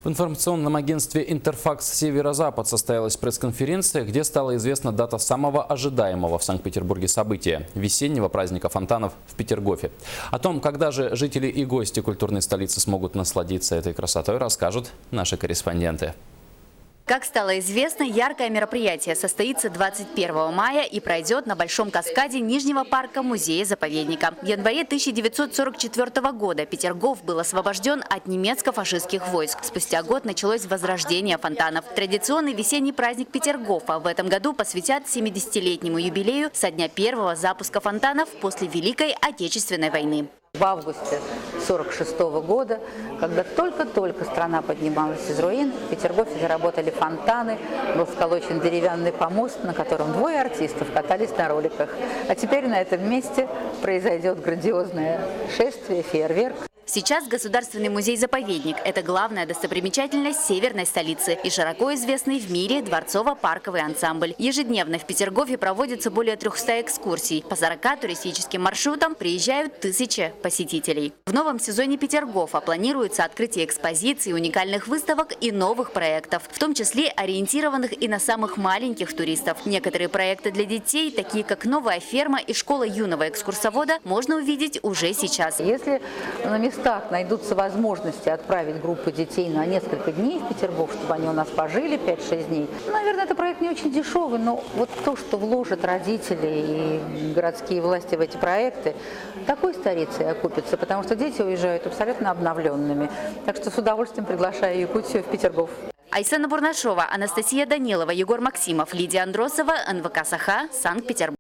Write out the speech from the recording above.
В информационном агентстве «Интерфакс Северо-Запад» состоялась пресс-конференция, где стала известна дата самого ожидаемого в Санкт-Петербурге события – весеннего праздника фонтанов в Петергофе. О том, когда же жители и гости культурной столицы смогут насладиться этой красотой, расскажут наши корреспонденты. Как стало известно, яркое мероприятие состоится 21 мая и пройдет на Большом каскаде Нижнего парка музея-заповедника. В январе 1944 года Петергоф был освобожден от немецко-фашистских войск. Спустя год началось возрождение фонтанов. Традиционный весенний праздник Петергофа в этом году посвятят 70-летнему юбилею со дня первого запуска фонтанов после Великой Отечественной войны. В августе 1946 года, когда только-только страна поднималась из руин, в Петергофе заработали фонтаны, был сколочен деревянный помост, на котором двое артистов катались на роликах. А теперь на этом месте произойдет грандиозное шествие, фейерверк. Сейчас Государственный музей-заповедник – это главная достопримечательность северной столицы и широко известный в мире дворцово-парковый ансамбль. Ежедневно в Петергофе проводится более 300 экскурсий. По 40 туристическим маршрутам приезжают тысячи посетителей. В новом сезоне Петергофа планируется открытие экспозиций, уникальных выставок и новых проектов, в том числе ориентированных и на самых маленьких туристов. Некоторые проекты для детей, такие как новая ферма и школа юного экскурсовода, можно увидеть уже сейчас. Если на местах найдутся возможности отправить группу детей на несколько дней в Петергоф, чтобы они у нас пожили 5-6 дней. Наверное, это проект не очень дешевый, но вот то, что вложат родители и городские власти в эти проекты, такой старицей окупится, потому что дети уезжают абсолютно обновленными. Так что с удовольствием приглашаю Якутию в Петергоф. Айсена Бурнашова, Анастасия Данилова, Егор Максимов, Лидия Андросова, НВК Саха, Санкт-Петербург.